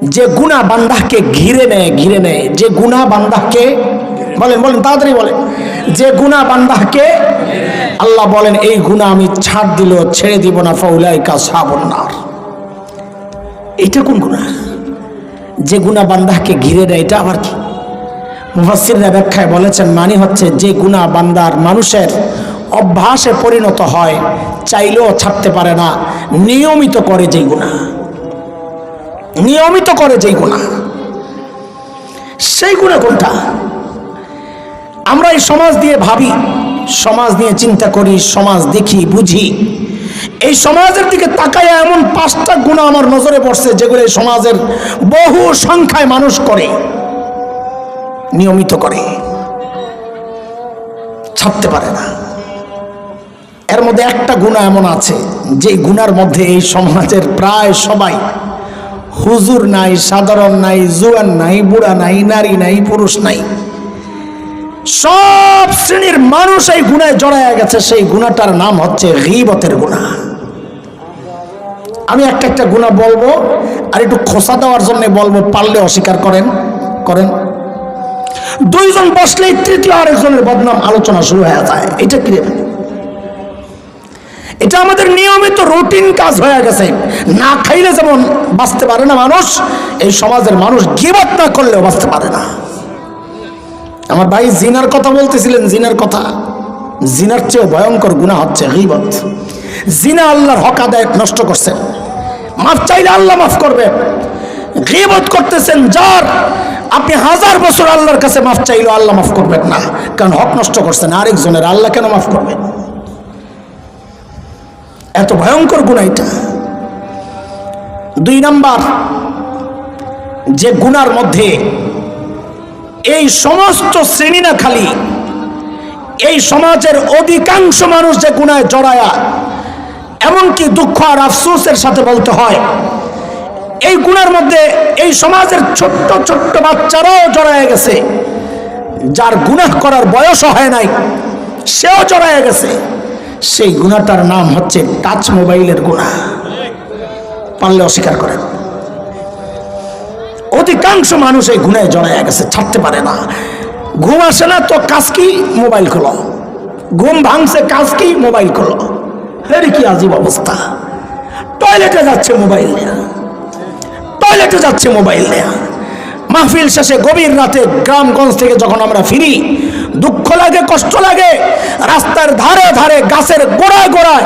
যে গুনাহ বান্দাকে ঘিরে নেয়, যে গুনাহ বান্দাকে বলেন তাড়াতাড়ি বলেন, যে গুনাহ বান্দাকে আল্লাহ বলেন এই গুনাহ আমি ছাড় দিলেও ছেড়ে দিব না, ফাউলাইকা আসহাবুন নার। এটা কোন গুনাহ? যে গুনাহ বান্দাকে ঘিরে নেয়, এটা আবার কি? মুফাসসিররা ব্যাখ্যায় বলেছেন মানে হচ্ছে যে গুনাহ বান্দার মানুষের অভ্যাসে পরিণত হয়, চাইলেও ছাড়তে পারে না, নিয়মিত করে যেই গুনাহ, নিয়মিত করে যেই গুনাহ, সেই গুনাহ কোনটা? আমরা এই সমাজ দিয়ে ভাবি, সমাজ নিয়ে চিন্তা করি, সমাজ দেখি বুঝি, এই সমাজের দিকে তাকায় এমন 5টা গুনাহ আমার নজরে পড়ছে যেগুলো এই সমাজের বহু সংখ্যায় মানুষ করে, নিয়মিত করে, ছাড়তে পারে না। এর মধ্যে একটা গুনাহ এমন আছে যে গুনার মধ্যে এই সমাজের প্রায় সবাই, হুজুর নাই, সাধারণ নাই, জুয়ান নাই, বুড়া নাই, নারী নাই, পুরুষ নাই, সব শ্রেণীর মানুষ এই গুনায় জড়ায় গেছে। সেই গুনাহটার নাম হচ্ছে গীবতের গুনাহ। আমি একটা গুনাহ বলবো আর একটু খোসা দেওয়ার জন্য বলবো, পারলে অস্বীকার করেন। 2 জন বসলেই তৃতীয় আরেকজনের বদনাম আলোচনা শুরু হয়ে যায়। এটা কি? এটা আমাদের নিয়মিত রুটিন কাজ হয়ে গেছে। না খাইলে যেমন বাঁচতে পারে না মানুষ, এই সমাজের মানুষ গীবত না করলেও বাঁচতে পারে না। আমার ভাই জিনার কথা বলতেছিলেন, জিনার কথা, জিনার চেয়ে ভয়ঙ্কর গুনাহ হচ্ছে গীবত। জিনা আল্লাহর হক আদায় নষ্ট করছেন, মাফ চাইলে আল্লাহ মাফ করবে। গীবত করতেছেন যার, আপনি 1000 বছর আল্লাহর কাছে মাফ চাইলেও আল্লাহ মাফ করবেন না, কারণ হক নষ্ট করছেন আরেকজনের, আল্লাহ কেন মাফ করবেন? এত ভয়ঙ্কর গুনাহ এটা। 2 নাম্বার, যে গুনার মধ্যে এই সমস্ত শ্রেণী না, খালি এই সমাজের অধিকাংশ মানুষ যে গুনায় জড়ায়া, এমনকি দুঃখ আর আফসোসের সাথে বলতে হয়, এই গুনার মধ্যে এই সমাজের ছোট্ট ছোট্ট বাচ্চারাও জড়ায় গেছে, যার গুনাহ করার বয়সও হয় নাই সেও জড়ায় গেছে। সেই গুনাহটার নাম হচ্ছে টাচ মোবাইলের গুনাহ। পারলে অস্বীকার করেন। অধিকাংশ মানুষ এই গুনায় জড়ায় গেছে, ছাড়তে পারে না। ঘুম আসে না তো কাজ কি? মোবাইল খোলো। ঘুম ভাঙছে, কাজ কি? মোবাইল খোলো। আরে কি আজীব অবস্থা! টয়লেটে যাচ্ছে মোবাইল নেয়া, টয়লেটে যাচ্ছে মোবাইল নেয়া। মাহফিল শেষে গভীর রাতে গ্রামগঞ্জ থেকে যখন আমরা ফিরি, দুঃখ লাগে, কষ্ট লাগে। রাস্তার ধারে ধারে, গাছের গোড়ায় গোড়ায়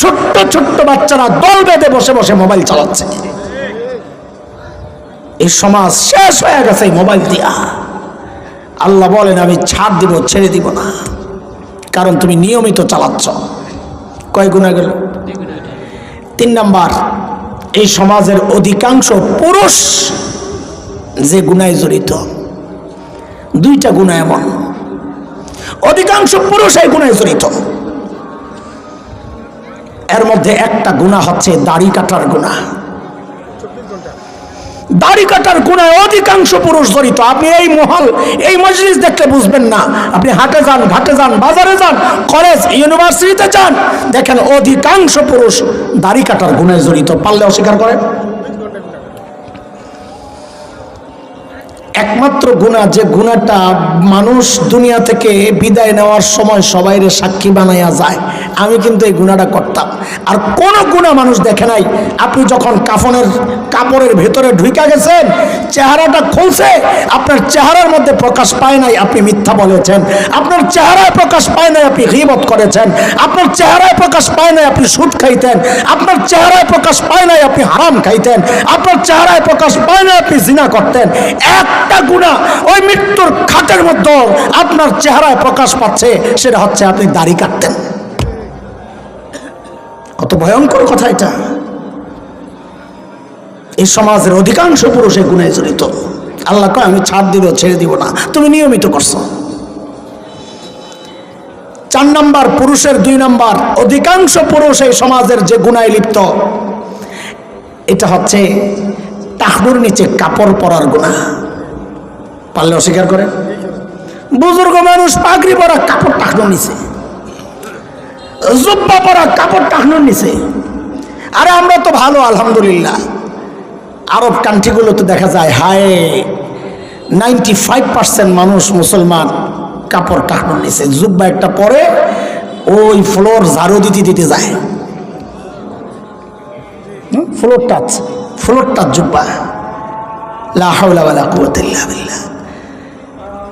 ছোট্ট ছোট্ট বাচ্চারা দল বেঁধে বসে বসে মোবাইল চালাচ্ছে। এই সমাজ শেষ হয়ে গেছে এই মোবাইল দিয়া। আল্লাহ বলেন আমি ছাড় দিব, ছেড়ে দিব না, কারণ তুমি নিয়মিত চালাচ্ছ। কয় গুনাহ গেল? 3 নাম্বার, এই সমাজের অধিকাংশ পুরুষ যে গুনায় জড়িত। 2টা গুনাহ এমন, অধিকাংশ পুরুষ এই গুনায় জড়িত। এর মধ্যে একটা গুনাহ হচ্ছে দাড়ি কাটার গুনাহ। দাড়ি কাটার গুনায় অধিকাংশ পুরুষ জড়িত। আপনি এই মহল, এই মজলিস দেখলে বুঝবেন না। আপনি হাটে যান, ঘাটে যান, বাজারে যান, কলেজ ইউনিভার্সিটিতে যান, দেখেন অধিকাংশ পুরুষ দাড়ি কাটার গুনায় জড়িত। পারলে অস্বীকার করেন। একমাত্র গুনাহ, যে গুনাহটা মানুষ দুনিয়া থেকে বিদায় নেওয়ার সময় সবাইরে সাক্ষী বানাইয়া যায়। আমি কিন্তু এই গুনাহটা করতাম। আর কোন গুনাহ মানুষ দেখে নাই। আপনি যখন কাপড়ের ভেতরে ঢুইকা গেছেন, চেহারাটা খুলছে, আপনার চেহারার মধ্যে প্রকাশ পায় নাই আপনি মিথ্যা বলেছেন, আপনার চেহারায় প্রকাশ পায় নাই আপনি গীবত করেছেন, আপনার চেহারায় প্রকাশ পায় নাই আপনি সুদ খাইতেন, আপনার চেহারায় প্রকাশ পায় নাই আপনি হারাম খাইতেন, আপনার চেহারায় প্রকাশ পায় নাই আপনি জিনা করতেন। একটা গুনাহ ওই মৃত্যুর খাটের মধ্যে আপনার চেহারায় প্রকাশ পাচ্ছে, সেটা হচ্ছে আপনি দাড়ি কাটতেন। কত ভয়ঙ্কর কথা এটা! এই সমাজের অধিকাংশ পুরুষ এই গুনায় জড়িত। আল্লাহ কয় আমি ছাড় দিব, ছেড়ে দিব না, তুমি নিয়মিত করছো। 4 নাম্বার, পুরুষের 2 নাম্বার, অধিকাংশ পুরুষ এই সমাজের যে গুনায় লিপ্ত, এটা হচ্ছে টাকনুর নিচে কাপড় পরার গুনাহ। পারলে অস্বীকার করে। বুজুর্গ মানুষ পাগড়ি পরা, কাপড় টাকনুর নিচে, জুব্বা পরা, কাপড় টাকনুর নিচে। আরে আমরা তো ভালো, আলহামদুলিল্লাহ, আরব কান্ট্রিগুলোতে দেখা যায় হায় 95% মানুষ মুসলমান কাপড় টাকানোর নিচে, জুব্বা একটা পরে ওই ফ্লোর ঝাড়ু দিতে দিতে যায়, ফ্লোর টাচ জুব্বা। লা হাওলা ওয়ালা কুওয়াতা ইল্লা বিল্লাহ।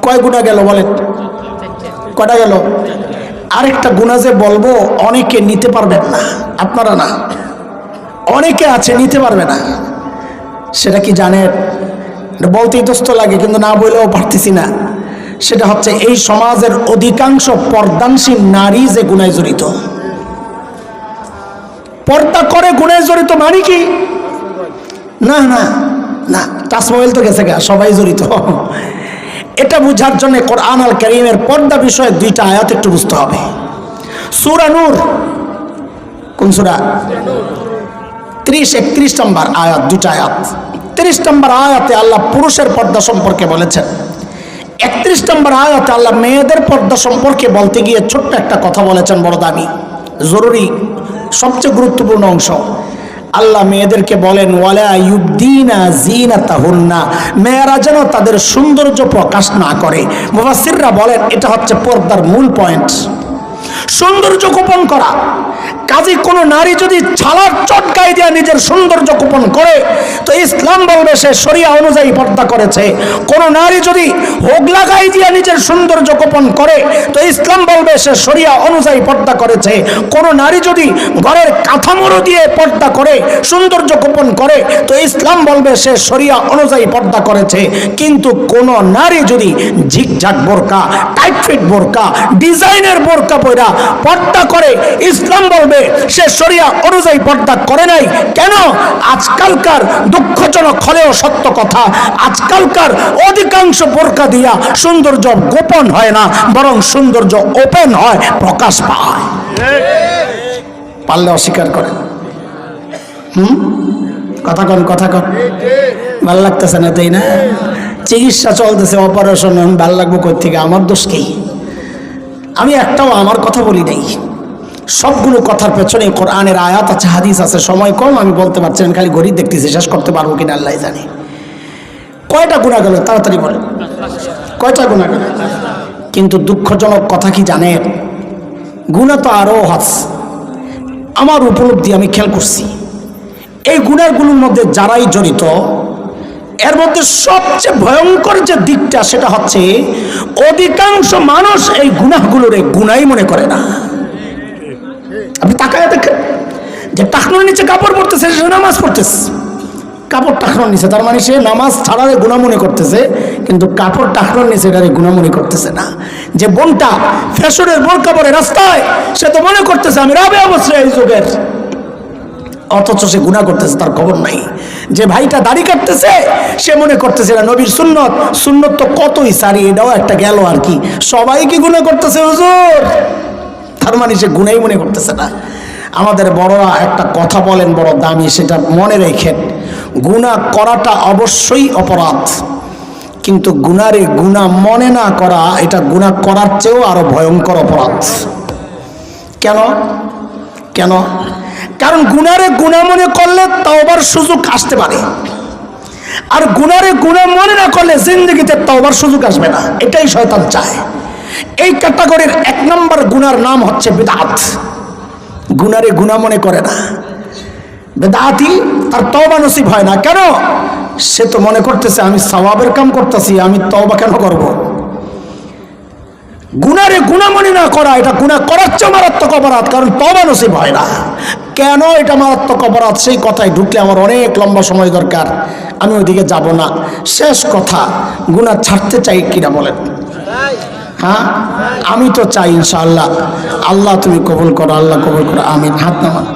কয় গুনাহ গেল বলেন? কয়টা গেল? আরেকটা গুনাহ যে বলবো অনেকে নিতে পারবেন না, আপনারা না, অনেকে আছে নিতে পারবে না। সেটা কি জানেন? বলতেই দোস্ত লাগে কিন্তু না বললেও পারতেছি না। সেটা হচ্ছে এই সমাজের অধিকাংশ পর্দানশীল নারী যে গুনায় জড়িত, পর্দা করে গুনায় জড়িত মানে কি? না না না, টাচ মোবাইল তো গেছে গা, সবাই জড়িত। এটা বুঝার জন্য কোরআন আল কারীমের পর্দা বিষয়ে দুইটা আয়াত একটু বুঝতে হবে। সূরা নূর, কোন সূরা? 30-31 নম্বর আয়াত, দুইটা আয়াত। 30 নম্বর আয়াতে আল্লাহ পুরুষের পর্দা সম্পর্কে বলেছেন, 31 নম্বর আয়াতে আল্লাহ মেয়েদের পর্দা সম্পর্কে বলতে গিয়ে ছোট্ট একটা কথা বলেছেন, বড় দামি, জরুরি, সবচেয়ে গুরুত্বপূর্ণ অংশ। আল্লাহ মেয়েদেরকে বলেন ওয়ালা ইউবদিনা জিনাতাহুন্না, মেয়েরা যেন তাদের সৌন্দর্য প্রকাশ না করে। মুফাসসিররা বলেন এটা হচ্ছে পর্দার মূল পয়েন্ট, সৌন্দর্য গোপন করা। কাজে কোনো নারী যদি ছালার চটকাই দিয়ে নিজের সৌন্দর্য গোপন করে তো ইসলাম বলবে সে শরিয়া অনুযায়ী পর্দা করেছে। কোনো নারী যদি হোগলা গাই দিয়ে নিজের সৌন্দর্য গোপন করে তো ইসলাম বলবে সে শরিয়া অনুযায়ী পর্দা করেছে। কোনো নারী যদি ঘরের কাঠামোড়ো দিয়ে পর্দা করে সৌন্দর্য গোপন করে তো ইসলাম বলবে সে শরিয়া অনুযায়ী পর্দা করেছে। কিন্তু কোনো নারী যদি ঝিকঝাক বোরকা, টাইট ফিট বোরকা, ডিজাইনের বোরকা পরা পর্দা করে ইসলাম বলবে সে শরিয়া অনুযায়ী পর্দা করে নাই। কেন? আজকালকার দুঃখজনক হলেও সত্য কথা, আজকালকার অধিকাংশ বোরকা দিয়া সৌন্দর্য গোপন হয় না, বরং সৌন্দর্য ওপেন হয়, প্রকাশ পায়। পারলে অস্বীকার করেন। কথা কন, কথা কন। ভাল লাগতেছে না, তাই না? চিকিৎসা চলতেছে, অপারেশন, ভাল লাগবো কই থেকে? আমার দোষ কি? আমি একটাও আমার কথা বলি নাই। সবগুলো কথার পেছনে কোরআনের আয়াত আছে, হাদিস আছে। সময় কম, আমি বলতে পারছি না, খালি ঘড়ি দেখতেছি, শেষ করতে পারবো কিনা আল্লাহ জানে। কয়টা গুনাহ গেল তাড়াতাড়ি বলেন, কয়টা গুনাহ গেল? কিন্তু দুঃখজনক কথা কি জানেন? গুনাহ তো আরও আছে। আমার উপলব্ধি, আমি খেয়াল করছি এই গুনাহগুলোর মধ্যে যারাই জড়িত, এর মধ্যে সবচেয়ে ভয়ঙ্কর যে দিকটা সেটা হচ্ছে অধিকাংশ মানুষ এই গুনাহগুলোরে গুনাহই মনে করে না। আপনি তাকায় দেখেন, যে টাকনোর নিচে কাপড় পরতেছে সে নামাজ পড়তেছে, কাপড় টাকনোর নিচে, তার মানে সে নামাজ ছাড়ারে গুনাহ মনে করতেছে, কিন্তু কাপড় টাকনোর নিচে এটারে গুনাহ মনে করতেছে না। যে বোনটা ফ্যাশনের বোরকা পরে রাস্তায়, সে তো মনে করতেছে আমি রাবে অবশ্যই এই যুগের, অথচ সে গুনাহ করতেছে, তার খবর নাই। যে ভাইটা দাড়ি কাটতেছে সে মনে করতেছে এটা নবীর সুন্নত, সুন্নত তো কতই সারি, এটাও একটা গেল আর কি, সবাই কি গুনাহ করতেছে হুজুর, তার মানে সে গুনাহই মনে করতেছে না। আমাদের বড়রা একটা কথা বলেন বড় দামি, সেটা মনে রেখেন, গুনাহ করাটা অবশ্যই অপরাধ, কিন্তু গুনারে গুনাহ মনে না করা এটা গুনাহ করার চেয়েও আরো ভয়ঙ্কর অপরাধ। কেন? কেন? কারণ গুনারে গুনাহ মনে করলে তওবার সুযোগ আসতে পারে, আর গুনারে গুনাহ মনে না করলে জিন্দেগিতে তওবার সুযোগ আসবে না, এটাই শয়তান চায়। এই ক্যাটাগরির 1 নম্বর গুনার নাম হচ্ছে বিদআত। গুনারে গুনাহ মনে করে না, বিদআতি, তার তওবা নসিব হয় না। কেন? সে তো মনে করতেছে আমি সওয়াবের কাম করতেছি, আমি তওবা কেন করব? গুনারে গুনাহ মনে না করা এটা গুনাহ করার চেয়ে মারাত্মক অপরাধ, কারণ তওবা নসিব হয় না। কেন এটা মারাত্মক অপরাধ সেই কথায় ঢুকলে আমার অনেক লম্বা সময় দরকার, আমি ওইদিকে যাব না। শেষ কথা, গুনাহ ছাড়তে চাই কিনা বলেন? হ্যাঁ, আমি তো চাই ইনশাআল্লাহ। আল্লাহ তুমি কবুল করো, আল্লাহ কবুল করো, আমিন। হাত নামান।